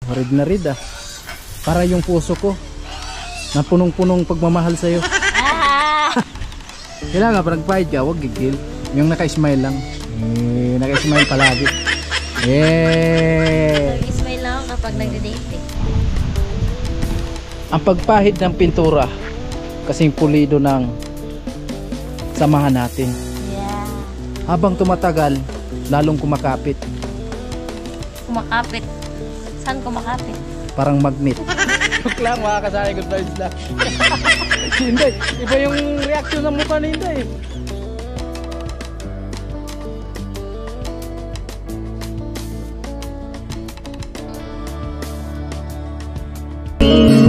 Red na red ah. Para yung puso ko na punong-punong pagmamahal sa'yo. Kailangan pa nagpahid ka, huwag gigil. Yung naka-smile lang. Naka-smile palagi. Nag-smile lang kapag nagde-date eh. Ang pagpahid ng pintura kasing pulido ng samahan natin. Yeah. Habang tumatagal, lalong kumakapit. Kumakapit. Saan kumakapit? Parang magnet. Joke lang, makakasali, good vibes lang. Hindi, iba yung reaction ng mukha ni Inday.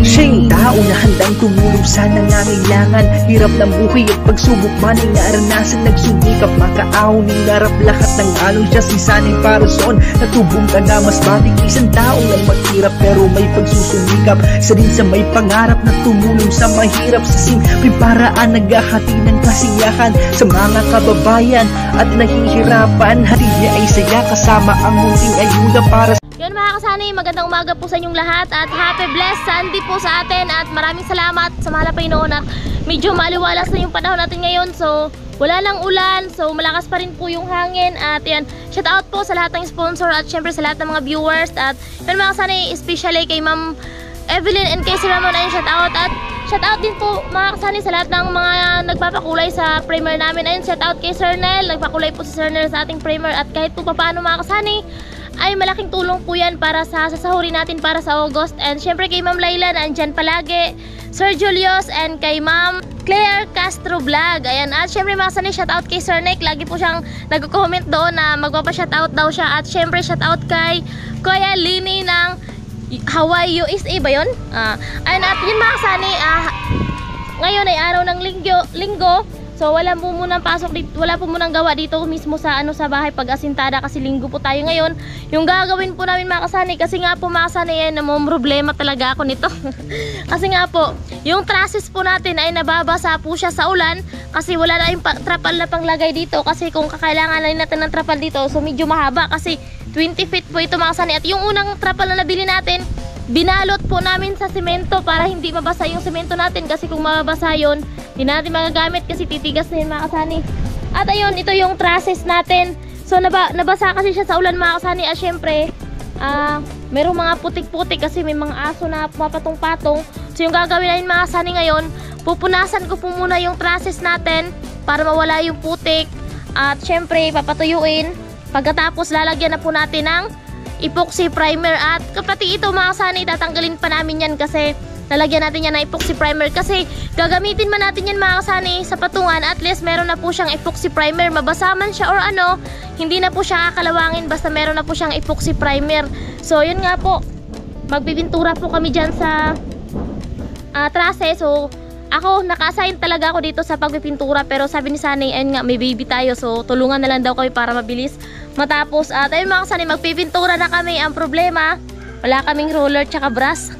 Siya yung tao na handang tumulong sa nangangailangan. Hirap ng buhay at pagsubok man ay naranasan. Nagsumikap makaahon ng narap lahat ng alon. Siya si Sanay Parason, natubong ka na mas matik. Isang tao lang maghirap pero may pagsusumikap. Isa din sa may pangarap na tumulong sa mahirap. Sa simpleng paraan naghahati ng kasiyahan sa mga kababayan at nahihirapan. Hati niya ay saya kasama ang munting ayuda para sa Yun mga kasanay, magandang umaga po sa inyong lahat at happy blessed Sunday po sa atin at maraming salamat sa mahal na Panginoon at medyo maliwalas na yung panahon natin ngayon, so wala lang ulan, so malakas pa rin po yung hangin at yan, shout out po sa lahat ng sponsor at syempre sa lahat ng mga viewers at yun mga kasanay, especially kay Ma'am Evelyn and kay si Ramon ay shout out at shout out din po mga kasanay sa lahat ng mga nagpapakulay sa primer namin. Ayun, shout out kay Sir Nel, nagpakulay po si Sir Nel sa ating primer at kahit po paano mga kasanay ay malaking tulong po yan para sa sasahurin natin para sa August. And syempre kay Ma'am Layla na andyan palagi, Sir Julius and kay Ma'am Claire Castro Vlog. Ayan, at syempre mga kasanay, shout out kay Sir Nick, lagi po siyang nag-comment doon na magpapa-shout out daw siya. At syempre shout out kay Kuya Lini ng Hawaii, USA ba yun? Ayun, at yun mga kasanay, ngayon ay araw ng linggo. So wala po munang pasok dito, wala po munang gawa dito mismo sa sa bahay pag asintada kasi linggo po tayo ngayon. Yung gagawin po namin mga kasanay, kasi nga po mga kasanay, problema talaga ako nito. Kasi nga po, yung trusses po natin ay nababasa po siya sa ulan kasi wala na yung trapal na panglagay dito kasi kung kakailangan na natin ng trapal dito, so medyo mahaba kasi 20 feet po ito mga kasanay. At yung unang trapal na nabili natin, binalot po namin sa semento para hindi mabasa yung semento natin kasi kung mababasa yun, hindi natin magagamit kasi titigas na yun mga kasani. At ayun, ito yung trusses natin. So nabasa kasi siya sa ulan mga kasani at syempre merong mga putik-putik kasi may mga aso na pumapatong-patong. So yung gagawin natin mga kasani ngayon, pupunasan ko po muna yung trusses natin para mawala yung putik. At syempre papatuyuin. Pagkatapos lalagyan na po natin ng epoxy primer at kapati ito mga kasanay, tatanggalin pa namin yan kasi lalagyan natin yan ng epoxy primer kasi gagamitin man natin yan mga kasanay sa patungan, at least meron na po siyang epoxy primer, mabasa man siya or hindi na po siya kakalawangin basta meron na po siyang epoxy primer. So yun nga po, magbibintura po kami dyan sa trase. So ako, naka-assign talaga ako dito sa pagpipintura pero sabi ni Sanay, ayun nga, may baby tayo so tulungan na lang daw kami para mabilis matapos. At ayun mga Sanay, magpipintura na kami. Ang problema, wala kaming roller tsaka brush.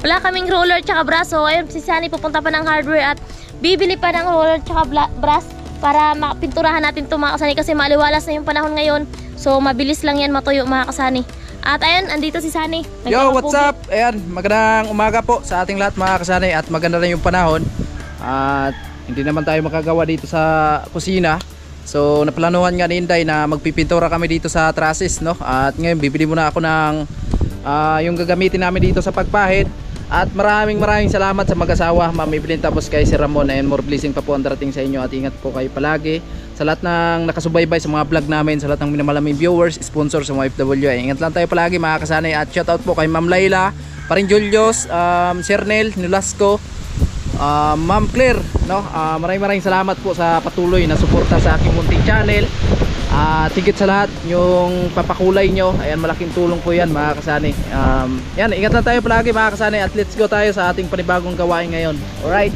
Wala kaming roller tsaka brush. So ayun, si Sanay pupunta pa ng hardware at bibili pa ng roller tsaka brush para makapinturahan natin ito mga Sanay kasi maliwalas na yung panahon ngayon. So mabilis lang yan matuyo mga Sanay. At ayun, andito si Sanay. Yo, what's up? Ayan, magandang umaga po sa ating lahat mga kasanay at maganda na yung panahon. At hindi naman tayo makagawa dito sa kusina. So naplanuhan nga ni Inday na magpipintura kami dito sa trusses, no? At ngayon bibili muna ako ng yung gagamitin namin dito sa pagpahid. At maraming salamat sa mag-asawa, Ma'am Evelyn, tapos kay si Ramon, and more blessing pa po ang darating sa inyo at ingat po kayo palagi. Sa lahat ng nakasubaybay sa mga vlog namin, sa lahat ng minamalaming viewers, sponsor sa mga FW, ingat lang tayo palagi mga kasanay. At shoutout po kay Ma'am Layla, Paring Julius, Sir Nel Nulasco, Ma'am Claire, no? Maraming salamat po sa patuloy na suporta sa aking munting channel. Tigit sa lahat yung papakulay nyo, ayan, malaking tulong po yan mga kasanay. Yan, ingat lang tayo palagi mga kasanay at let's go tayo sa ating panibagong gawain ngayon. Alright.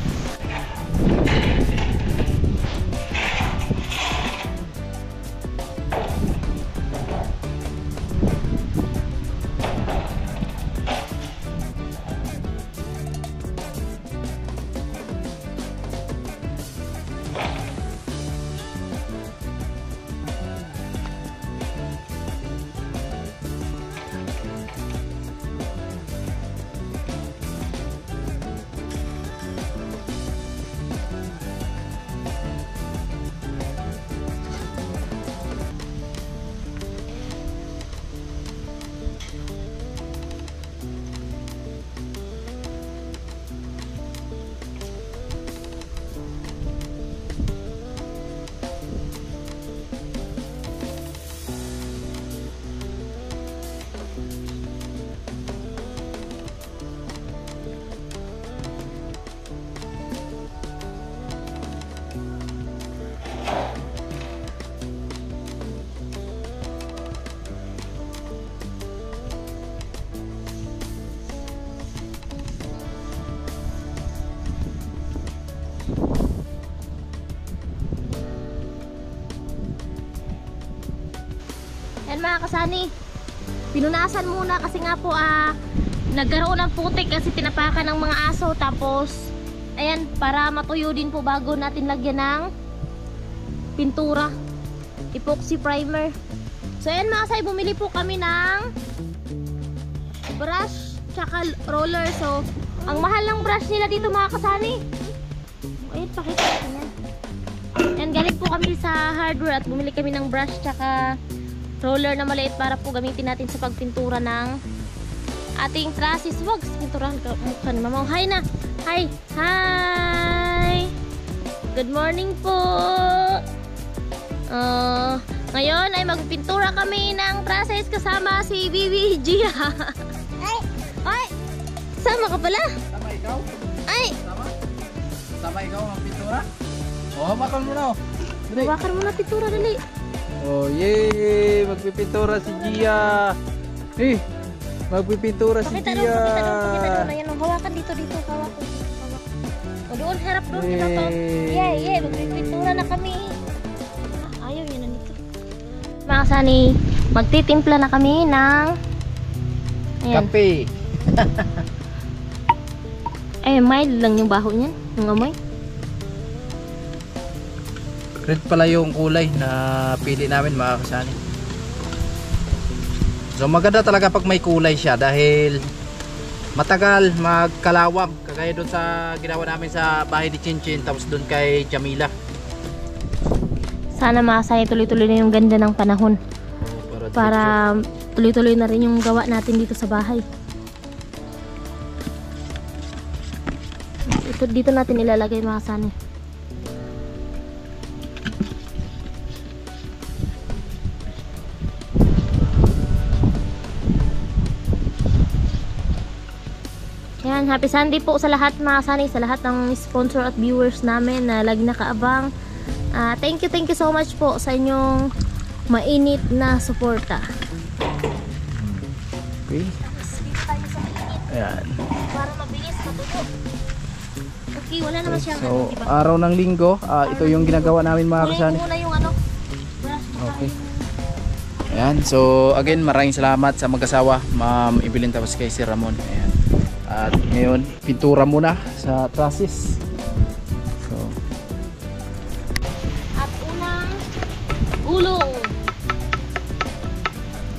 mga kasani. Pinunasan muna kasi nga po nagkaroon ng putik kasi tinapakan ng mga aso. Tapos ayan, para matuyo din po bago natin lagyan ng pintura, epoxy primer. So ayan mga kasani, bumili po kami ng brush tsaka roller. So ang mahal ng brush nila dito mga kasani. Ayun, pakita ko yan. Yan, galing po kami sa hardware at bumili kami ng brush tsaka roller na maliit para po gamitin natin sa pagpintura ng ating trusses. Wag, pinturahan ka mukha ni Mama. Hi na! Hi! Hi! Good morning po! Ngayon ay magpintura kami ng trusses kasama si Bibi Gia. Ay! Ay! Sama ka pala? Sama ikaw? Ay! Sama ikaw ang pintura? Oh, hawakan mo na. Dali. Hawakan mo na pintura, dali. Oh, yay! Magpipintura si Gia. Magpipintura si Pakita Gia. pakita doon. Ayan, hawakan dito, hawakan. O doon, harap doon, kita to. Yay, magpipintura na kami. Ayaw yun na nito. Mga kasani, magtitimpla na kami ng Kape. Ay, mild lang yung baho niyan, yung amoy. Red pala yung kulay na pili namin mga kasani. So maganda talaga pag may kulay siya dahil matagal magkalawang. Kagaya doon sa ginawa namin sa bahay ni Chinchin tapos doon kay Jamila. Sana makasaya tuloy-tuloy na yung ganda ng panahon. Para tuloy-tuloy na rin yung gawa natin dito sa bahay. Dito natin ilalagay mga kasani. Yan, happy Sunday po sa lahat mga kasani, sa lahat ng sponsor at viewers namin na lagi nakaabang. Thank you so much po sa inyong mainit na suporta. Okay. Dito tayo sa mainit Ayan. para mabilis matuto. Okay, wala naman siyang So araw ng linggo, ito yung ginagawa namin mga Kunin kasani. ko muna yung brush mo. Okay. Ayan, so again maraming salamat sa mag-asawa, Ma'am Evelyn tapos kay Sir Ramon. Ayan. At ngayon, pintura muna sa trusses. So, At unang gulong.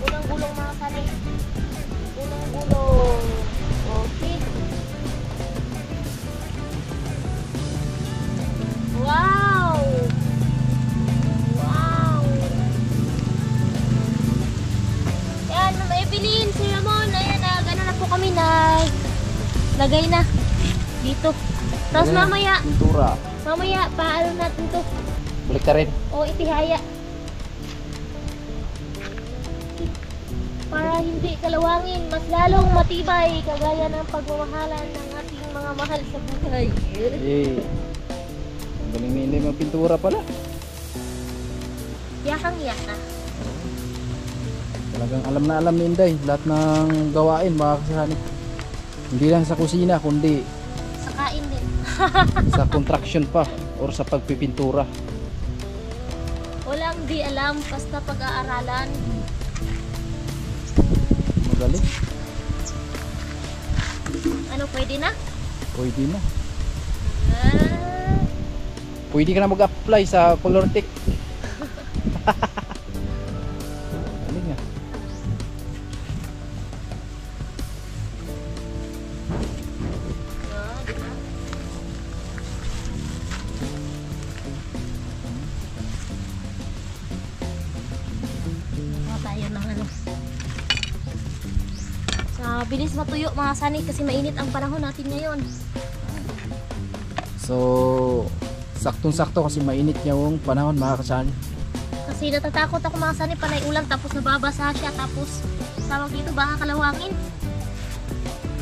Unang gulong mga kasani. Unang gulong. Okay. Wow! Wow! Yan, Ma'am Evelyn, si Ramon, ayan na, gano'n na po kami lagay na dito. Tapos ayan, mamaya, pintura. paano natin to? Balik ka rin. O itihaya. Para hindi kalawangin, mas lalong matibay kagaya ng pagmamahalan ng ating mga mahal sa buhay. Eh. Ang galing ni Inday magpintura pala. Yakang yaka. Talagang alam na alam ni Inday lahat ng gawain mga kasani. Hindi lang sa kusina kundi Sa kain din. sa construction pa or sa pagpipintura. Walang di alam, basta pag-aaralan. Magaling. Ano, pwede na? Pwede na. Ah, Pwede ka na mag-apply sa Colortech. Galing nga. di ba? Tayo ng ano. Bilis matuyo mga sani kasi mainit ang panahon natin ngayon. So, saktong-sakto kasi mainit yung panahon mga kasani. Kasi natatakot ako mga sani panay ulan tapos nababasa siya tapos tawag dito baka kalawangin.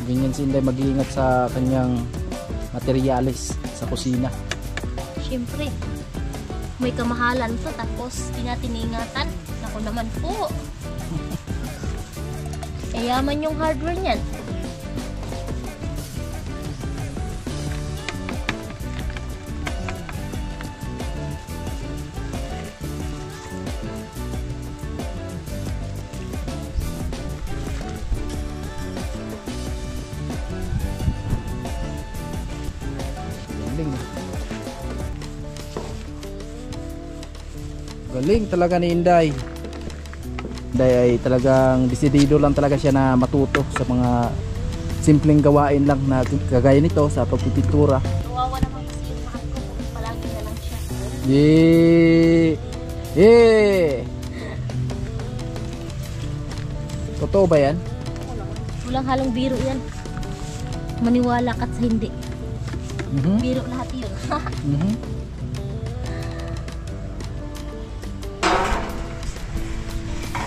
Ganyan si Inday mag-iingat sa kanyang materyales sa kusina. Siyempre, may kamahalan pa tapos di natin iingatan. Ako naman po. Yaman yung hardware niyan. Galing talaga ni Inday. Inday ay talagang desidido lang talaga siya na matuto sa mga simpleng gawain lang na kagaya nito sa pagpipintura. Kawawa naman kasi yung mahal ko. Palagi na lang siya. Yee! Yee! Totoo ba yan? Walang halong biro yan. Maniwala ka't sa hindi. Biro lahat yun.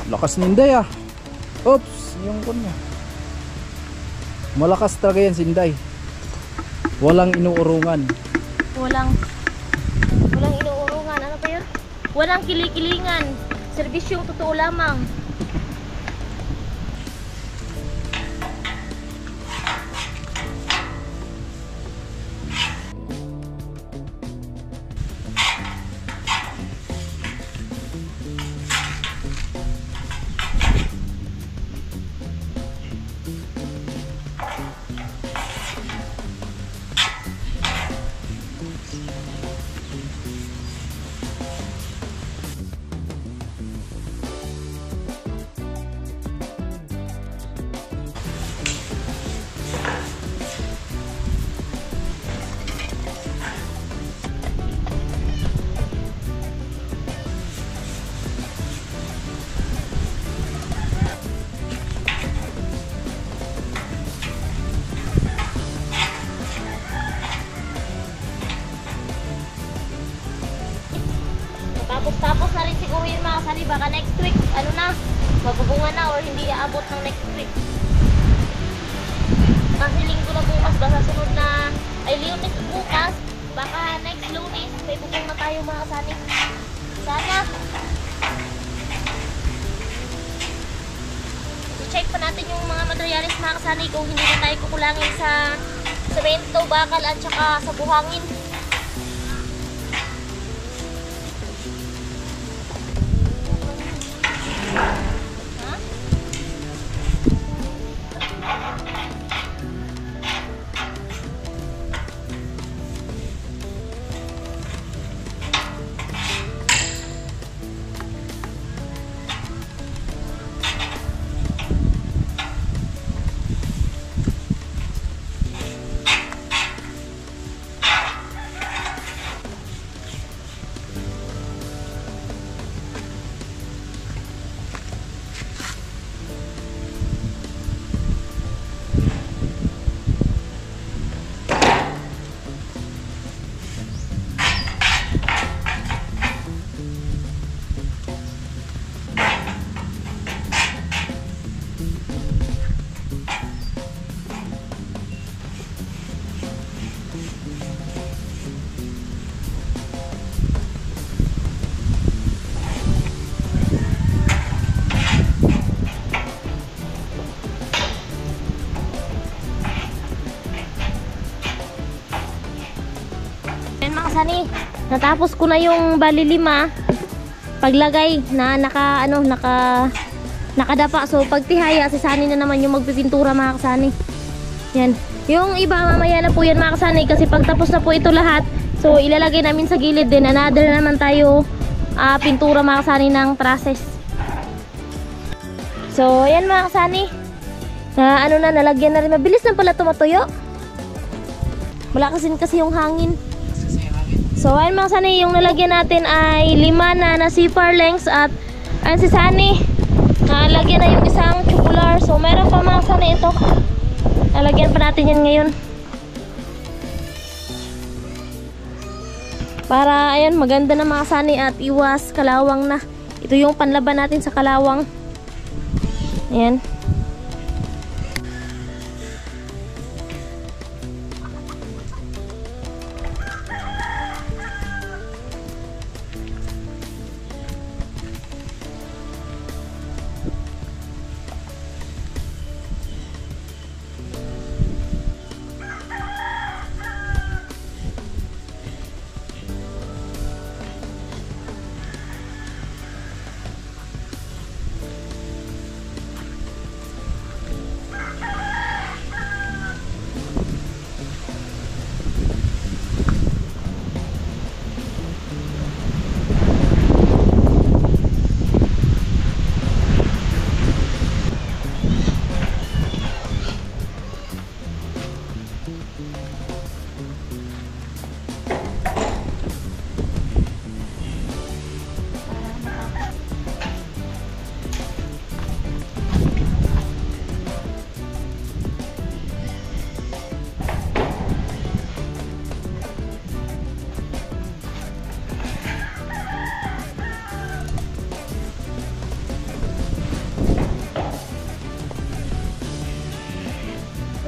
Lakas ni Inday ah. Oops, yung kunya. Malakas talaga yan si Inday. Walang inuurungan. Walang inuurungan. Ano ba yun? Walang kilikilingan. Serbisyong totoo lamang. Tapos na rin siguro yun mga kasani. Baka next week, ano na, mabubunga na or hindi aabot ng next week. Kasi linggo na bukas, basta sunod na, ay Lunes bukas, baka next Lunes, may bubong na tayo mga kasani. Sana. I-check pa natin yung mga materialis mga kasani kung hindi na tayo kukulangin sa semento, bakal at saka sa buhangin. Sani, natapos ko na yung bali 5 paglagay na nakadapa. So pagtihaya si Sani na naman yung magpipintura mga kasani. Yan. Yung iba mamaya na po yan mga kasani kasi pagtapos na po ito lahat, so ilalagay namin sa gilid din. Another naman tayo pintura mga kasani ng process. So yan mga kasani. Nalagyan na rin. Mabilis na pala tumatuyo. Malakasin kasi yung hangin. So ayun mga Sani, yung nalagyan natin ay 5 na CFR lengths at ayun si Sani, nalagyan na yung isang tubular. So meron pa mga Sani ito. Nalagyan pa natin yan ngayon. Para ayun, maganda na mga Sani at iwas kalawang na. Ito yung panlaban natin sa kalawang. Ayan.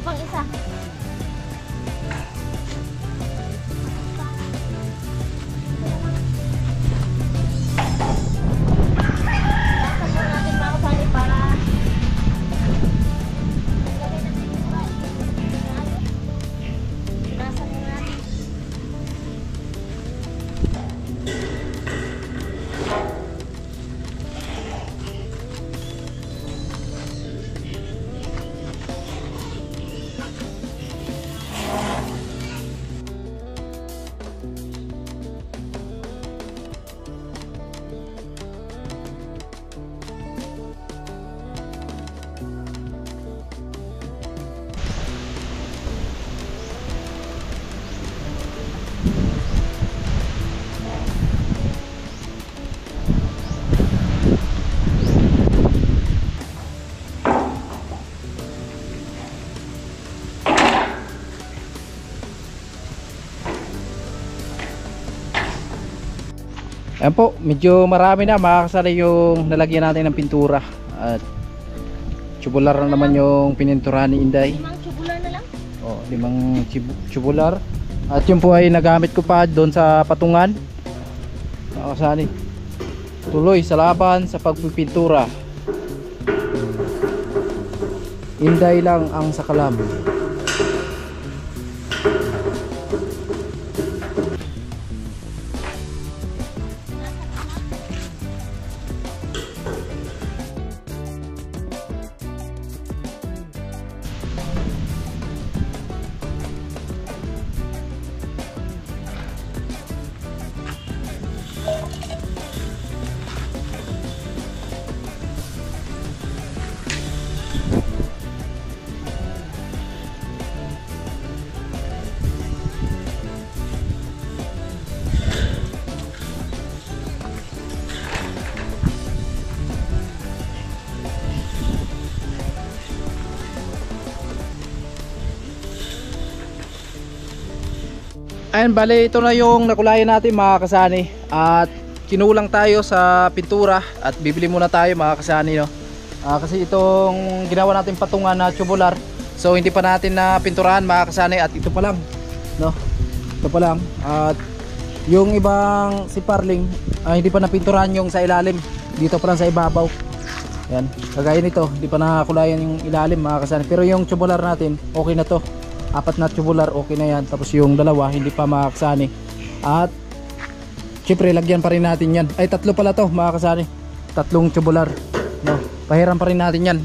Ito pang isa. Natin mga kasali para nasa na natin. Ayan po, medyo marami na mga kasali yung nalagyan natin ng pintura. At tubular na naman yung pininturahan ni Inday. 5 tubular na lang. Oh, 5 tubular. At yun po ay nagamit ko pa doon sa patungan. Mga kasali, tuloy sa laban sa pagpipintura. Inday lang ang sakalam. Ayan, bale ito na yung nakulayan natin mga kasani. At kinulang tayo sa pintura at bibili muna tayo mga kasani, no? Kasi itong ginawa natin patungan na tubular, so hindi pa natin na pinturahan mga kasani. At ito pa lang, no? Ito pa lang. At yung ibang si Parling hindi pa napinturahan yung sa ilalim. Dito pa lang sa ibabaw. Yan, kagaya nito, hindi pa nakakulayan yung ilalim mga kasani. Pero yung tubular natin, okay na to. 4 na tubular, okay na yan. Tapos yung dalawa hindi pa mga kasani. At syempre lagyan pa rin natin yan. Ay, 3 pala to mga kasani, 3 tubular, no? Pahiram pa rin natin yan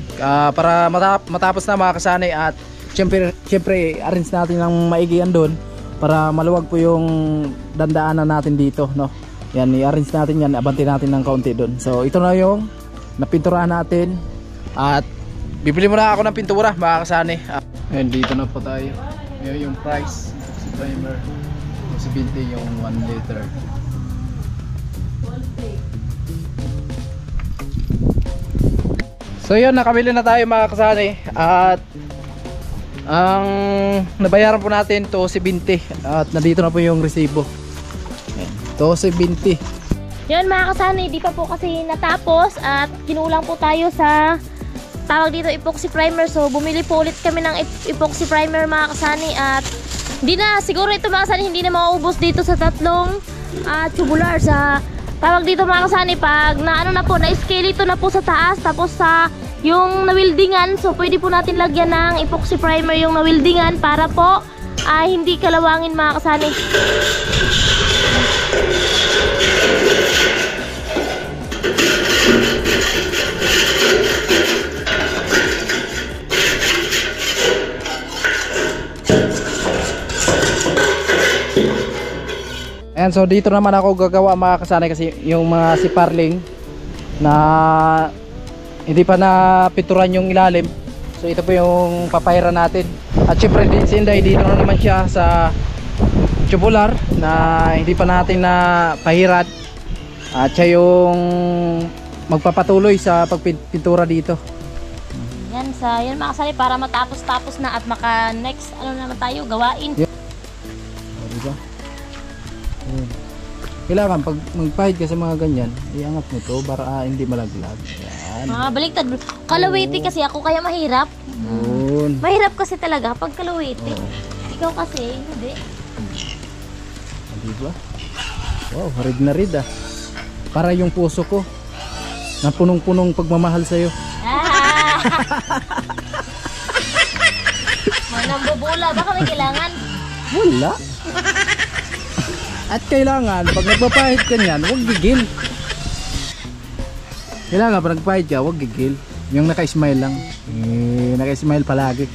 para matapos na mga kasani. At syempre arrange natin ng maigi yan doon para maluwag po yung dandaanan natin dito, no? Yan, i-arrange natin yan, abanti natin ng kaunti doon. So ito na yung napinturahan natin. At bibili muna ako ng pintura mga kasani. Ayan, dito na po tayo. Ngayon yung price, si primer, yung 70, yung 1 liter. So yun, nakabili na tayo mga kasani. At ang nabayaran po natin to 70. At nandito na po yung resibo. Ayan, to 70. Yun mga kasani, di pa po kasi natapos at kinulang po tayo sa tawag dito epoxy primer. So bumili po ulit kami ng epoxy primer mga kasani. At hindi na, siguro ito mga kasani hindi na mauubos dito sa 3 tubular. Sa tawag dito mga kasani, pag na ano na po, na-scale ito na po sa taas, tapos sa yung nawildingan, so pwede po natin lagyan ng epoxy primer yung nawildingan para po hindi kalawangin mga kasani. Ayan, so dito naman ako gagawa mga kasani, kasi yung mga si Parling na hindi pa na pituran yung ilalim. So ito po yung papahiran natin. At syempre si Inday dito na naman siya sa tubular na hindi pa natin na pahiran. At siya yung magpapatuloy sa pagpintura dito. Yan, sa yan mga kasani, para matapos-tapos na at maka next ano naman tayo gawain. Yeah. O, diba? Kailangan pag magpahid ka sa mga ganyan, iangat mo to para hindi malaglag. Yan. Baliktad bro. Kalawiti kasi ako kaya mahirap. Yun. Mahirap kasi talaga pag kalawiti. Ikaw kasi, hindi. Diba? Wow, red na red ah. Para yung puso ko na punong-punong pagmamahal sa'yo. Manang bubula, baka may kailangan. Wala. At kailangan, pag nagpapahid ka niyan, huwag gigil. Kailangan, pag nagpahid ka, huwag gigil. Yung naka-smile lang. Naka-smile palagi.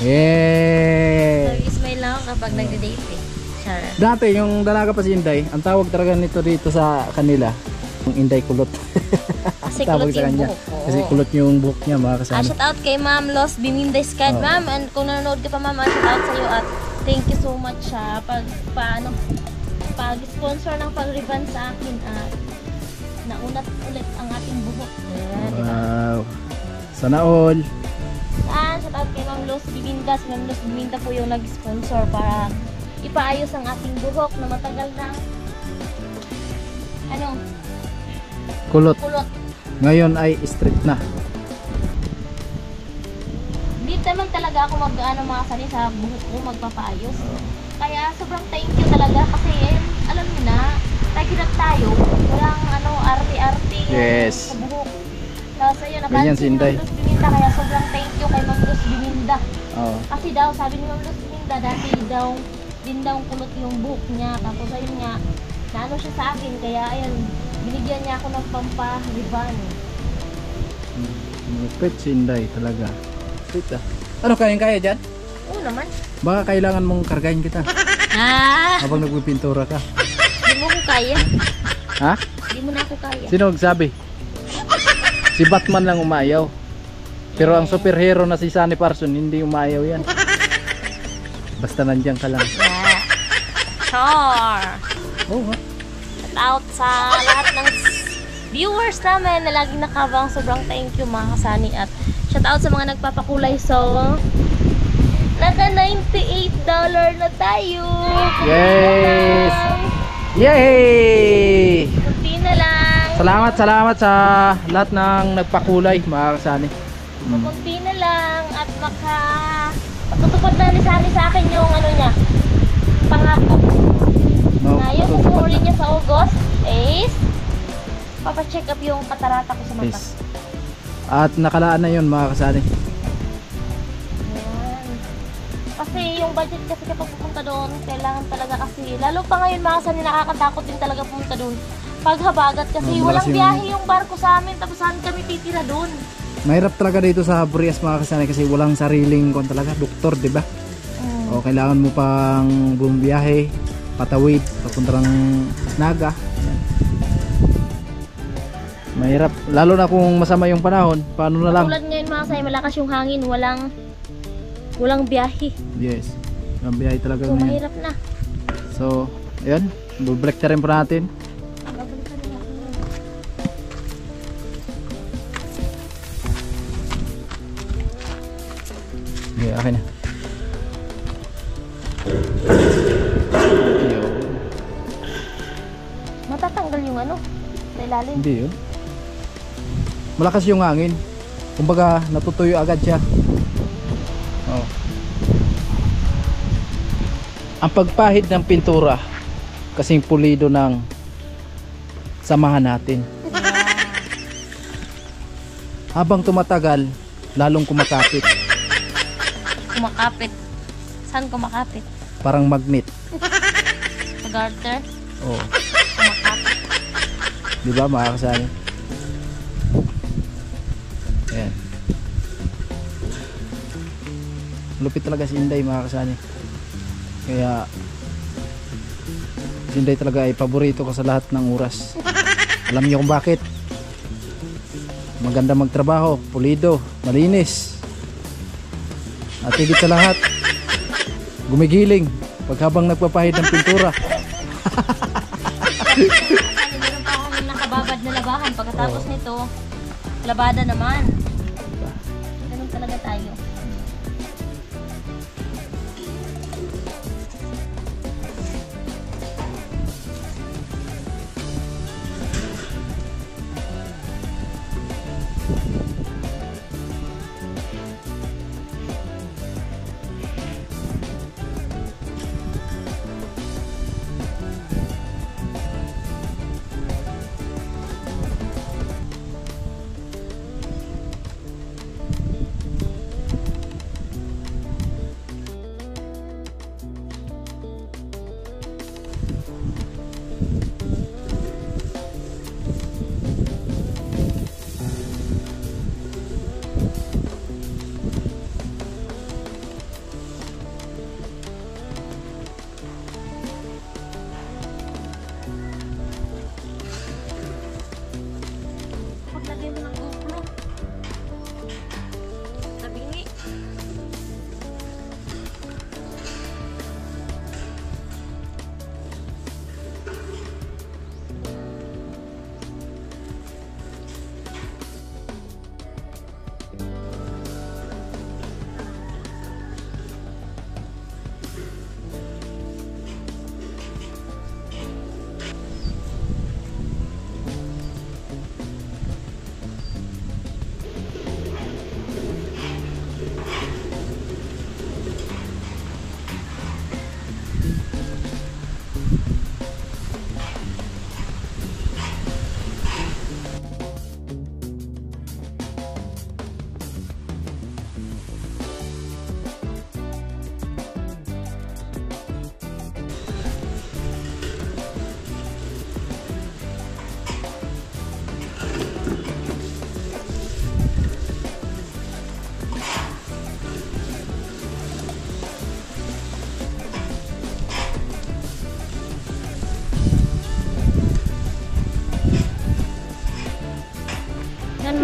Nag-smile lang ako kapag nagde-date eh. Char. Dati, yung dalaga pa si Inday, ang tawag talaga nito dito sa kanila, yung Inday kulot. Kasi Tawag kulot sa yung kanya. buhok ko. Kasi kulot yung buhok niya, mga kasama. Shout out kay Ma'am Los Biminda Skad, ma'am. And kung nanonood ka pa, ma'am, shout out sa'yo at thank you so much siya pag-sponsor ng pag-ribbon sa akin at naunat ulit ang ating buhok. Ayan, diba? Wow. Sana all. Shout out kay Ma'am Los Biminda. Si Ma'am Los Biminda po yung nag-sponsor para ipaayos ang ating buhok na matagal na Kulot. kulot. Ngayon ay straight na. Hindi naman talaga ako mga sani sa buhok ko magpapaayos. Kaya sobrang thank you talaga kasi alam niyo na, tagirap tayo. Walang arte-arte Yes. sa buhok. Tapos ayun, Ganyan si Inday. Ma'am Luz Biminda, kaya sobrang thank you kay Ma'am Luz Biminda. Oh. Kasi daw, sabi ni Ma'am Luz Biminda, dati daw, din daw kulot yung buhok niya. Tapos ayun nga, naano siya sa akin, kaya ayun, binigyan niya ako ng pampa-ribbon. Pet si Inday talaga. Sweet ah. Ano kaya dyan? Oo naman. Baka kailangan mong kargahin kita habang nagpipintura ka. Di mo ko kaya. Ha? Di mo na ako kaya. Sino nagsabi? Si Batman lang umayaw. Pero ang superhero na si Sunny Parson, hindi umayaw yan. Basta nandiyan ka lang. Yeah. Char! Oo nga. Shout out sa lahat ng viewers namin na laging nakabang. Sobrang thank you mga kasani. At shout out sa mga nagpapakulay. So, naka $98 na tayo. Yes! Yay! Kunti na lang. Salamat sa lahat ng nagpakulay, mga kasani. Kunti na lang. At matutupad na ni Sani sa akin yung niya. Pangako. No, Na yung kukunin niya sa August is papacheck up yung katarata ko sa mata. yes. At nakalaan na yun, mga kasani. Ayan. Kasi yung budget kasi kapag pupunta doon, kailangan talaga kasi, lalo pa ngayon mga kasani, nakakatakot din talaga pumunta doon. Paghabagat kasi walang biyahe yung barko sa amin, tapos saan kami titira doon? Mahirap talaga dito sa Burias, mga kasani, kasi walang sariling kon talaga, doktor, di ba? O kailangan mo pang bumiyahe, patawid, papunta ng Naga. Yan. Mahirap, lalo na kung masama yung panahon, paano na lang? Tulad ngayon mga kasani, malakas yung hangin, walang biyahe. Yes, ang biyahe talaga So ngayon. mahirap na. So, ayan, bubreak na rin po natin. Babalikan na ako. Okay, akin na. Matatanggal yung sa ilalim. Hindi yun. Malakas yung hangin. Kumbaga, natutuyo agad siya. Oh. Ang pagpahid ng pintura, kasing pulido ng samahan natin. Habang tumatagal, lalong kumakapit. Kumakapit. Saan kumakapit? Parang magnet. Sa garter? Oh. Kumakapit. Di ba, mga kasali? Ayan. Lupit talaga si Inday, mga kasali. Kaya si Inday talaga ay paborito ko sa lahat ng oras. Alam niyo kung bakit? Maganda magtrabaho, pulido, malinis. At higit sa lahat, gumigiling pag habang nagpapahid ng pintura. Meron pa akong nakababad na labahan. Pagkatapos nito, labada naman. Ganun talaga tayo.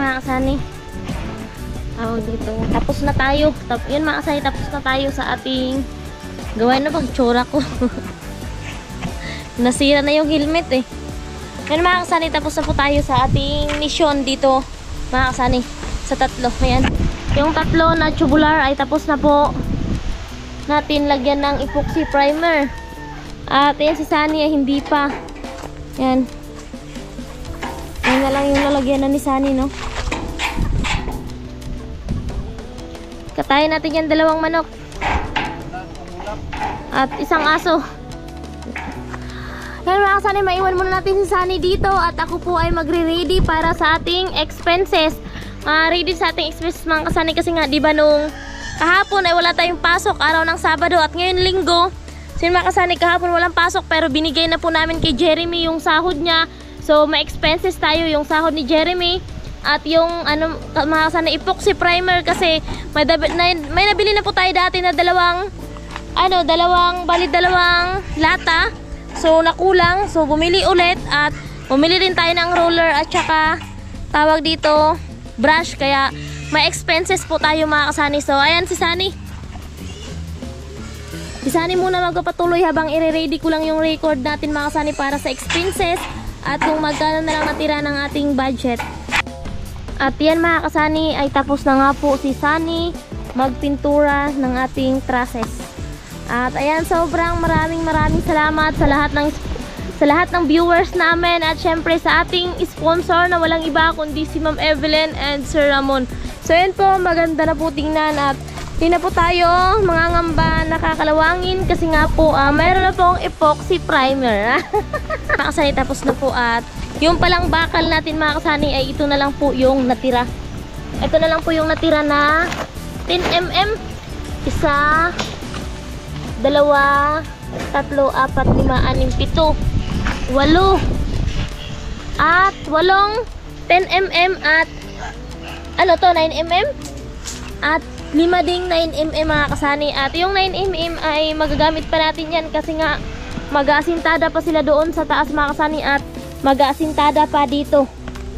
mga kasani. Dito. Tapos na tayo. Yun mga kasani, tapos na tayo sa ating gawain na bang tsura ko. Nasira na yung helmet eh. Yan mga kasani, tapos na po tayo sa ating mission dito mga kasani. Sa tatlo. Ayan. Yung tatlo na tubular ay tapos na po natin lagyan ng epoxy primer. At ayan si Sunny ay hindi pa. Yan. Ayan na lang yung lalagyan na ni Sunny, no? Katayin natin yan 2 manok. At isang aso. Yan mga kasani, maiwan muna natin si Sunny dito. At ako po ay magre-ready para sa ating expenses. Ready sa ating expenses mga kasani. Kasi nga diba nung kahapon ay wala tayong pasok, araw ng Sabado. At ngayon Linggo. So yun mga kasani, kahapon walang pasok. Pero binigay na po namin kay Jeremy yung sahod niya. So may expenses tayo, yung sahod ni Jeremy. At yung mga kasani, epoxy primer. Kasi may nabili na po tayo dati na dalawang lata. So nakulang, so bumili ulit. At bumili rin tayo ng roller at saka tawag dito brush. Kaya may expenses po tayo mga kasani. So ayan si Sunny. Si Sunny muna magpapatuloy habang i-ready ko lang yung record natin mga kasani para sa expenses. At kung magkano na lang natira ng ating budget. At yan mga kasani, ay tapos na nga po si Sunny magpintura ng ating trusses. At ayan, sobrang maraming salamat sa lahat ng viewers namin. At syempre sa ating sponsor na walang iba kundi si Ma'am Evelyn and Sir Ramon. So yan po, maganda na po tingnan. At di na po tayo mga ngamba nakakalawangin. Kasi nga po, mayroon na pong epoxy primer. Mga kasani, tapos na po. At yung palang bakal natin mga kasani ay ito na lang po yung natira. Ito na lang po yung natira na 10mm. Isa, 2, 3, 4, 5, 6, 7, 8. At 8 10mm at 9mm. At 5 ding 9mm mga kasani. At yung 9mm ay magagamit pa natin yan kasi nga mag-aasintada pa sila doon sa taas mga kasani. At mag-aasintada pa dito.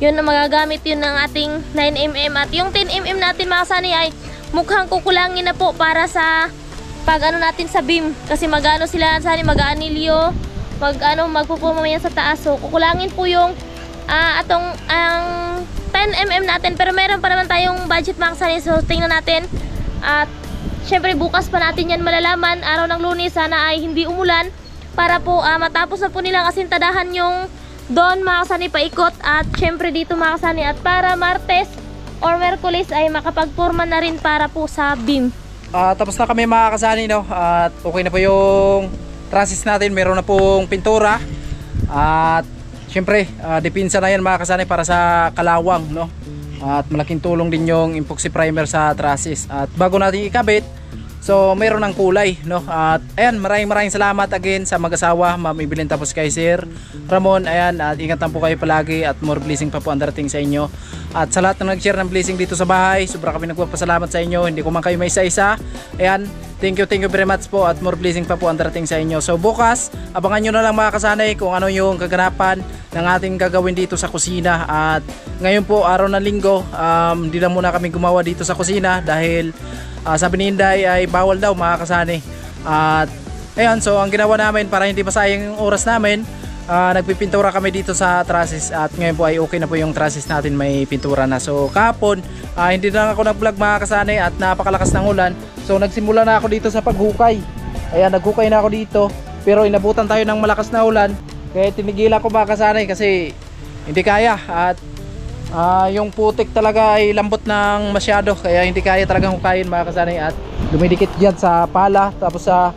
Yun na magagamit yun ng ating 9mm. At yung 10mm natin mga kasani ay mukhang kukulangin na po para sa pag natin sa beam. Kasi mag-ano sila kasani, mag-anilyo, magpupumamayan sa taas. So kukulangin po yung ang 10mm natin. Pero meron pa naman tayong budget mga kasani. So tingnan natin. At syempre bukas pa natin yan malalaman. Araw ng Lunes sana ay hindi umulan. Para po matapos na po nilang asintadahan yung doon mga kasani paikot. At syempre dito mga kasani. At para Martes or Merkulis ay makapagporma na rin para po sa beam. Tapos na kami mga kasani, no? At okay na po yung trusses natin. Meron na pong pintura. At syempre dipinsa na yan mga kasani para sa kalawang, no? At malaking tulong din yung epoxy primer sa trusses. At bago natin ikabit, so mayroon ng kulay, no? At ayan, maraming salamat again sa mag-asawa, Ma'am Evelyn tapos kay Sir Ramon. Ayan, at ingat lang po kayo palagi at more blessing pa po ang darating sa inyo. At sa lahat na nag-share ng blessing dito sa bahay, sobra kami nagpapasalamat sa inyo. Hindi ko man kayo may isa-isa. Ayan, thank you very much po at more blessing pa po ang darating sa inyo. So bukas, abangan nyo na lang mga kasanay kung ano yung kaganapan ng ating gagawin dito sa kusina. At ngayon po, araw ng Linggo, hindi lang muna kami gumawa dito sa kusina dahil sabi ni Inday ay bawal daw mga kasani. At ayan, so ang ginawa namin para hindi masayang yung oras namin, nagpipintura kami dito sa trusses. At ngayon po ay okay na po yung trusses natin, may pintura na. So kahapon, hindi na ako nag-vlog mga kasani at napakalakas ng ulan. So nagsimula na ako dito sa paghukay. Ayan, naghukay na ako dito. Pero inabutan tayo ng malakas na ulan. Kaya tinigil ako mga kasani kasi hindi kaya. At yung putik talaga ay lambot ng masyado. Kaya hindi kaya talagang hukayin mga kasani. At dumidikit dyan sa pala. Tapos sa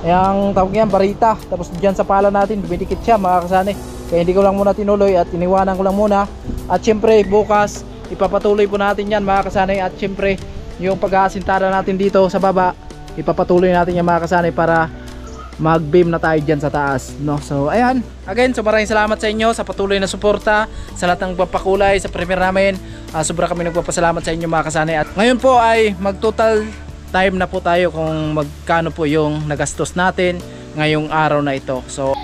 yung tawag yan, barita. Tapos dyan sa pala natin dumidikit siya mga kasani. Kaya hindi ko lang muna tinuloy at iniwanan ko lang muna. At syempre bukas ipapatuloy po natin yan mga kasani. At syempre yung pag-aasintada natin dito sa baba, ipapatuloy natin yan mga kasani para mag-beam na tayo dyan sa taas, no? So ayan, again, so maraming salamat sa inyo sa patuloy na suporta, sa lahat ng papakulay sa premiere namin. Sobra kami nagpapasalamat sa inyo mga kasani. At ngayon po ay mag total time na po tayo kung magkano po yung nagastos natin ngayong araw na ito. So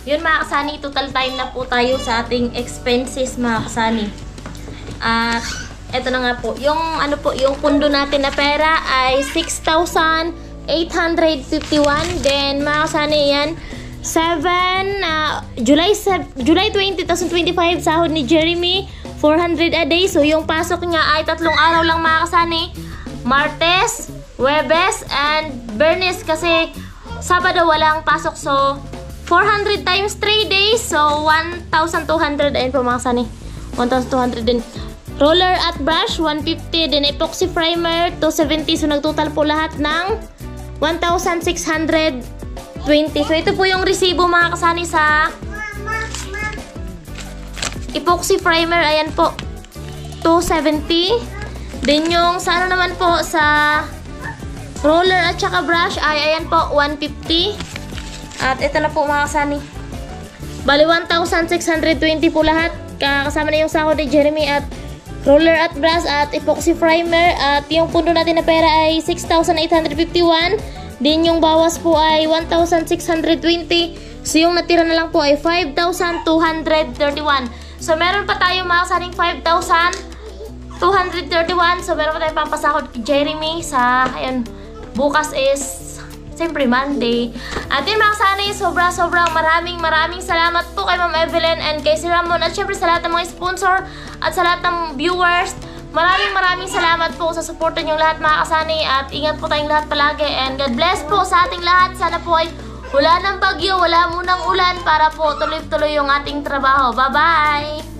yun mga kasani, total time na po tayo sa ating expenses mga kasani. At eto na nga po, yung ano po, yung pundo natin na pera ay 6,851. Then mga kasani yan, July 20, 2025, sahod ni Jeremy, 400 a day. So yung pasok niya ay 3 araw lang mga kasani, Martes, Huwebes, and Bernes, kasi Sabado walang pasok. So 400 times 3 days, so 1,200. Ayun po mga kasani, 1,200 din. Roller at brush, 150. Then epoxy primer, 270. So nagtotal po lahat ng 1,620. So ito po yung resibo mga kasani sa epoxy primer. Ayan po, 270. Then yung sa ano naman po, sa roller at saka brush ay ayan po, 150. At ito na po mga kasani, bali 1,620 po lahat. Kasama na yung sahod ni Jeremy at roller at brush at epoxy primer. At yung pundo natin na pera ay 6,851. Din yung bawas po ay 1,620. So yung natira na lang po ay 5,231. So meron pa tayo mga kasaning 5,231. So meron pa tayong pampasahod kay Jeremy sa, ayun, bukas is siyempre Monday. At yun mga kasaning, sobrang maraming salamat po kay Ma'am Evelyn and kay Sir Ramon, at syempre sa lahat ng mga sponsor at sa lahat ng viewers. Maraming salamat po sa suporta nyo lahat mga kasani, at ingat po tayong lahat palagi, and God bless po sa ating lahat. Sana po ay wala ng bagyo, wala munang ulan, para po tuloy-tuloy yung ating trabaho. Bye-bye!